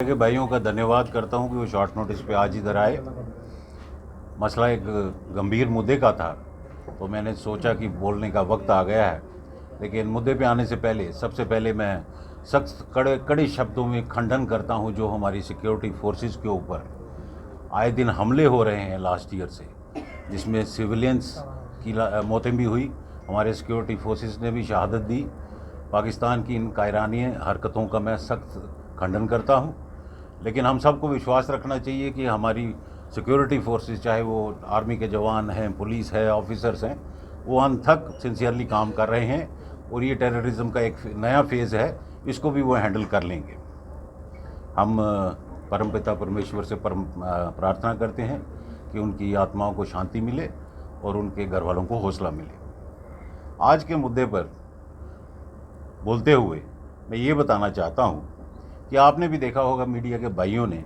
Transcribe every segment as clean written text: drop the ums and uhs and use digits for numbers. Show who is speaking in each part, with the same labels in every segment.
Speaker 1: के भाइयों का धन्यवाद करता हूं कि वो शॉर्ट नोटिस पे आज इधर आए। मसला एक गंभीर मुद्दे का था, तो मैंने सोचा कि बोलने का वक्त आ गया है। लेकिन मुद्दे पे आने से पहले सबसे पहले मैं सख्त कड़े शब्दों में खंडन करता हूं जो हमारी सिक्योरिटी फोर्सेस के ऊपर आए दिन हमले हो रहे हैं लास्ट ईयर से, जिसमें सिविलियंस की मौतें भी हुई। हमारे सिक्योरिटी फोर्सेस ने भी शहादत दी। पाकिस्तान की इन कायरानी हरकतों का मैं सख्त खंडन करता हूं। लेकिन हम सबको विश्वास रखना चाहिए कि हमारी सिक्योरिटी फोर्सेस, चाहे वो आर्मी के जवान हैं, पुलिस है, ऑफिसर्स हैं, वो अनथक सिंसियरली काम कर रहे हैं और ये टेररिज्म का एक नया फेज़ है, इसको भी वो हैंडल कर लेंगे। हम परमपिता परमेश्वर से प्रार्थना करते हैं कि उनकी आत्माओं को शांति मिले और उनके घर वालों को हौसला मिले। आज के मुद्दे पर बोलते हुए मैं ये बताना चाहता हूँ कि आपने भी देखा होगा, मीडिया के भाइयों ने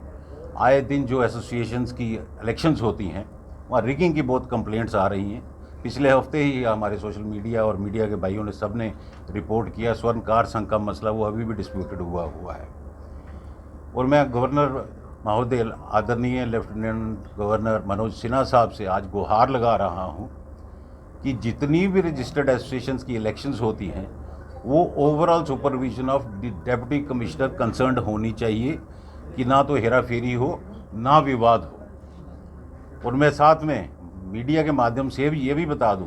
Speaker 1: आए दिन जो एसोसिएशंस की इलेक्शंस होती हैं वहाँ रिगिंग की बहुत कंप्लेंट्स आ रही हैं। पिछले हफ्ते ही हमारे सोशल मीडिया और मीडिया के भाइयों ने सब ने रिपोर्ट किया, स्वर्णकार संघ का मसला वो अभी भी डिस्प्यूटेड हुआ है। और मैं गवर्नर महोदय, आदरणीय लेफ्टिनेंट गवर्नर मनोज सिन्हा साहब से आज गुहार लगा रहा हूँ कि जितनी भी रजिस्टर्ड एसोसिएशंस की इलेक्शंस होती हैं वो overall supervision of deputy commissioner concerned होनी चाहिए, कि ना तो हेरा फेरी हो ना विवाद हो। और मैं साथ में मीडिया के माध्यम से भी ये भी बता दूं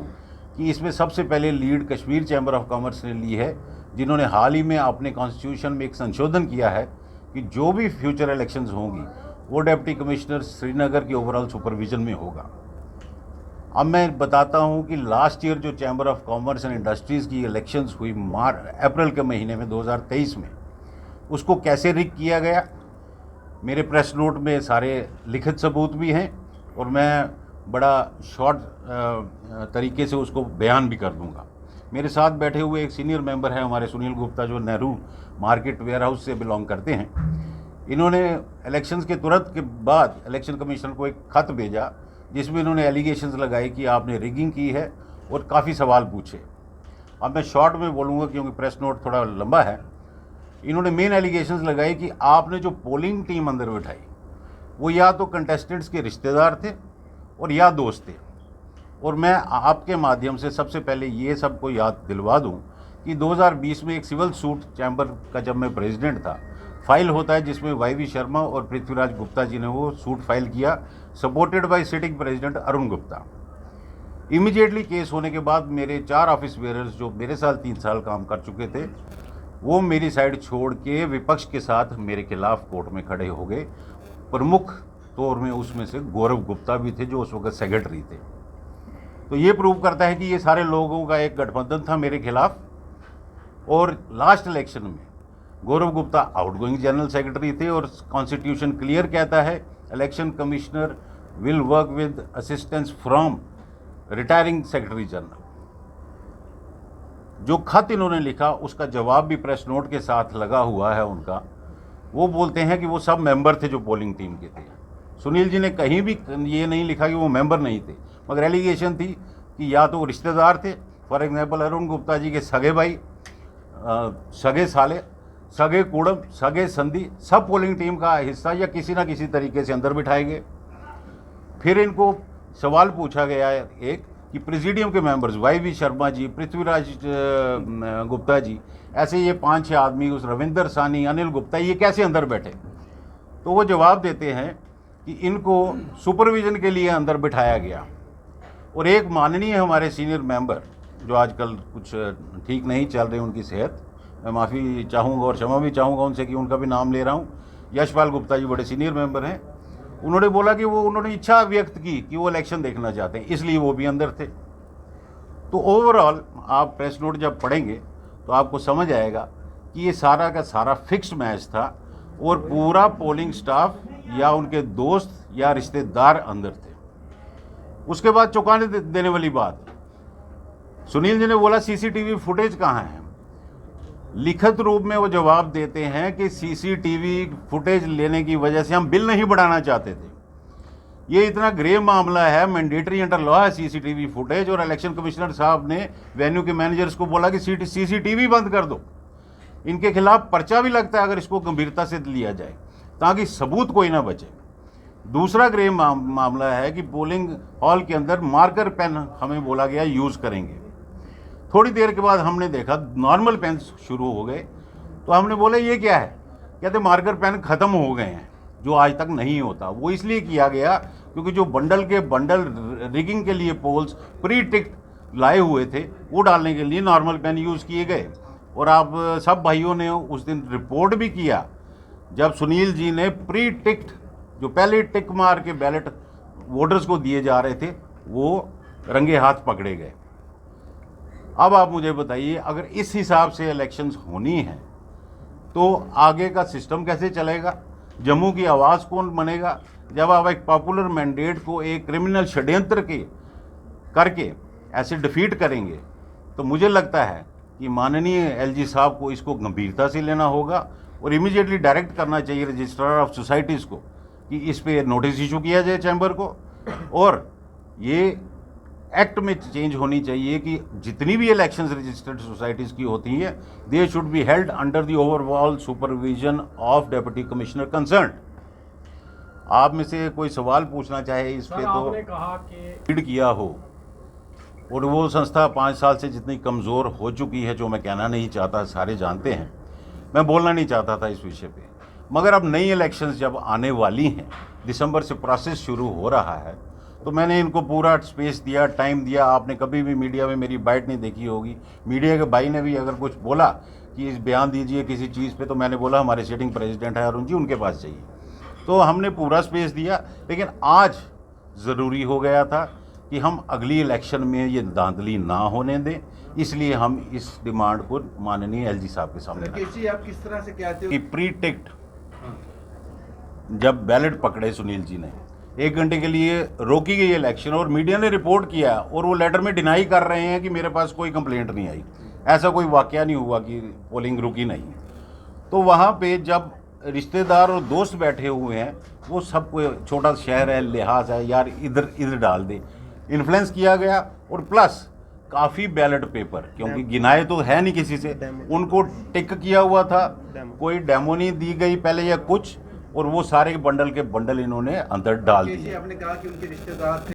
Speaker 1: कि इसमें सबसे पहले lead Kashmir chamber of commerce ने ली है, जिन्होंने हाल ही में अपने कॉन्स्टिट्यूशन में एक संशोधन किया है कि जो भी फ्यूचर इलेक्शंस होंगी वो डिप्टी कमिश्नर श्रीनगर के ओवरऑल सुपरविजन में होगा। अब मैं बताता हूं कि लास्ट ईयर जो chamber of commerce and industries की इलेक्शंस हुई अप्रैल के महीने में 2023 में, उसको कैसे रिग किया गया, मेरे प्रेस नोट में सारे लिखित सबूत भी हैं और मैं बड़ा शॉर्ट तरीके से उसको बयान भी कर दूंगा। मेरे साथ बैठे हुए एक सीनियर मेंबर है हमारे, सुनील गुप्ता, जो नेहरू मार्केट वेयर हाउस से बिलोंग करते हैं। इन्होंने इलेक्शंस के तुरंत के बाद इलेक्शन कमीशन को एक खत भेजा जिसमें इन्होंने एलिगेशंस लगाए कि आपने रिगिंग की है और काफ़ी सवाल पूछे। अब मैं शॉर्ट में बोलूँगा क्योंकि प्रेस नोट थोड़ा लंबा है। इन्होंने मेन एलिगेशंस लगाए कि आपने जो पोलिंग टीम अंदर बिठाई वो या तो कंटेस्टेंट्स के रिश्तेदार थे और या दोस्त थे। और मैं आपके माध्यम से सबसे पहले ये सबको याद दिलवा दूं कि 2020 में एक सिविल सूट चैम्बर का, जब मैं प्रेसिडेंट था, फाइल होता है जिसमें वाई शर्मा और पृथ्वीराज गुप्ता जी ने वो सूट फाइल किया, supported by sitting president Arun Gupta. Immediately case होने के बाद मेरे 4 ऑफिस बेयरर्स जो मेरे साथ 3 साल काम कर चुके थे, वो मेरी साइड छोड़ के विपक्ष के साथ मेरे खिलाफ कोर्ट में खड़े हो गए। प्रमुख तौर में उसमें से गौरव गुप्ता भी थे जो उस वक्त सेक्रेटरी थे। तो ये प्रूव करता है कि ये सारे लोगों का एक गठबंधन था मेरे खिलाफ। और लास्ट इलेक्शन में गौरव गुप्ता आउटगोइंग जनरल सेक्रेटरी थे और कॉन्स्टिट्यूशन क्लियर कहता है election commissioner will work with assistance from retiring secretary general. जो खत इन्होंने लिखा उसका जवाब भी प्रेस नोट के साथ लगा हुआ है उनका। वो बोलते हैं कि वो सब मेंबर थे जो पोलिंग टीम के थे। सुनील जी ने कहीं भी ये नहीं लिखा कि वो मेंबर नहीं थे, मगर एलिगेशन थी कि या तो वो रिश्तेदार थे। फॉर एग्जांपल अरुण गुप्ता जी के सगे भाई, सगे साले, सगे कुड़म, सगे संधि, सब पोलिंग टीम का हिस्सा या किसी ना किसी तरीके से अंदर बिठाए गए। फिर इनको सवाल पूछा गया है एक कि प्रेसिडियम के मेंबर्स वाई शर्मा जी, पृथ्वीराज गुप्ता जी, ऐसे ये 5-6 आदमी, उस रविंदर सानी, अनिल गुप्ता, ये कैसे अंदर बैठे। तो वो जवाब देते हैं कि इनको सुपरविजन के लिए अंदर बिठाया गया। और एक माननीय हमारे सीनियर मेंबर जो आजकल कुछ ठीक नहीं चल रही उनकी सेहत, मैं माफ़ी चाहूँगा और क्षमा भी चाहूँगा उनसे कि उनका भी नाम ले रहा हूँ, यशपाल गुप्ता जी बड़े सीनियर मेंबर हैं। उन्होंने बोला कि उन्होंने इच्छा व्यक्त की कि वो इलेक्शन देखना चाहते हैं, इसलिए वो भी अंदर थे। तो ओवरऑल आप प्रेस नोट जब पढ़ेंगे तो आपको समझ आएगा कि ये सारा का सारा फिक्स्ड मैच था और पूरा पोलिंग स्टाफ या उनके दोस्त या रिश्तेदार अंदर थे। उसके बाद चौंकाने देने वाली बात, सुनील जी ने बोला सीसीटीवी फुटेज कहाँ है। लिखित रूप में वो जवाब देते हैं कि सीसीटीवी फुटेज लेने की वजह से हम बिल नहीं बढ़ाना चाहते थे। ये इतना ग्रेव मामला है, मैंडेटरी अंडर लॉ है सीसीटीवी फुटेज। और इलेक्शन कमिश्नर साहब ने वेन्यू के मैनेजर्स को बोला कि सीसीटीवी बंद कर दो, इनके खिलाफ पर्चा भी लगता है अगर इसको गंभीरता से लिया जाए। ताकि सबूत कोई ना बचे। दूसरा ग्रे मामला है कि पोलिंग हॉल के अंदर मार्कर पेन हमें बोला गया यूज़ करेंगे। थोड़ी देर के बाद हमने देखा नॉर्मल पेन शुरू हो गए, तो हमने बोला ये क्या है, कहते मार्कर पेन ख़त्म हो गए हैं, जो आज तक नहीं होता। वो इसलिए किया गया क्योंकि जो बंडल के बंडल रिगिंग के लिए पोल्स प्री टिक्ड लाए हुए थे, वो डालने के लिए नॉर्मल पेन यूज़ किए गए। और आप सब भाइयों ने उस दिन रिपोर्ट भी किया जब सुनील जी ने प्री टिक्ड जो पहले टिक मार के बैलेट वोटर्स को दिए जा रहे थे, वो रंगे हाथ पकड़े गए। अब आप मुझे बताइए, अगर इस हिसाब से इलेक्शंस होनी है तो आगे का सिस्टम कैसे चलेगा? जम्मू की आवाज़ कौन बनेगा? जब आप एक पॉपुलर मैंडेट को एक क्रिमिनल षड्यंत्र के करके ऐसे डिफीट करेंगे, तो मुझे लगता है कि माननीय एलजी साहब को इसको गंभीरता से लेना होगा और इमीडिएटली डायरेक्ट करना चाहिए रजिस्ट्रार ऑफ सोसाइटीज़ को कि इस पे नोटिस इशू किया जाए चैम्बर को, और ये एक्ट में चेंज होनी चाहिए कि जितनी भी इलेक्शंस रजिस्टर्ड सोसाइटीज़ की होती हैं, they should be held under the overall supervision of deputy commissioner concern. आप में से कोई सवाल पूछना चाहे इस पे, तो
Speaker 2: आपने कहा कि
Speaker 1: लीड किया हो और वो संस्था 5 साल से जितनी कमज़ोर हो चुकी है, जो मैं कहना नहीं चाहता, सारे जानते हैं, मैं बोलना नहीं चाहता था इस विषय पे, मगर अब नई इलेक्शंस जब आने वाली हैं, दिसंबर से प्रोसेस शुरू हो रहा है, तो मैंने इनको पूरा स्पेस दिया, टाइम दिया। आपने कभी भी मीडिया में मेरी बाइट नहीं देखी होगी। मीडिया के भाई ने भी अगर कुछ बोला कि इस बयान दीजिए किसी चीज़ पे, तो मैंने बोला हमारे सिटिंग प्रेसिडेंट है अरुण जी, उनके पास चाहिए। तो हमने पूरा स्पेस दिया, लेकिन आज ज़रूरी हो गया था कि हम अगली इलेक्शन में ये धांधली ना होने दें, इसलिए हम इस डिमांड को माननीय एलजी साहब के सामने रखें।
Speaker 3: आप किस तरह से कहते हो
Speaker 1: कि प्री टिक्ड जब बैलेट पकड़े सुनील जी ने, 1 घंटे के लिए रोकी गई इलेक्शन, और मीडिया ने रिपोर्ट किया और वो लेटर में डिनाई कर रहे हैं कि मेरे पास कोई कंप्लेंट नहीं आई, ऐसा कोई वाकया नहीं हुआ कि पोलिंग रुकी नहीं। तो वहाँ पे जब रिश्तेदार और दोस्त बैठे हुए हैं, वो सब कोई छोटा शहर है, लिहाज है, यार इधर इधर डाल दे, इन्फ्लुएंस किया गया। और प्लस काफ़ी बैलेट पेपर, क्योंकि गिनाए तो है नहीं किसी से, उनको टिक किया हुआ था, कोई डेमो नहीं दी गई पहले या कुछ, और वो सारे बंडल के बंडल इन्होंने अंदर डाल दिए।
Speaker 3: आपने कहा कि उनके रिश्तेदार थे।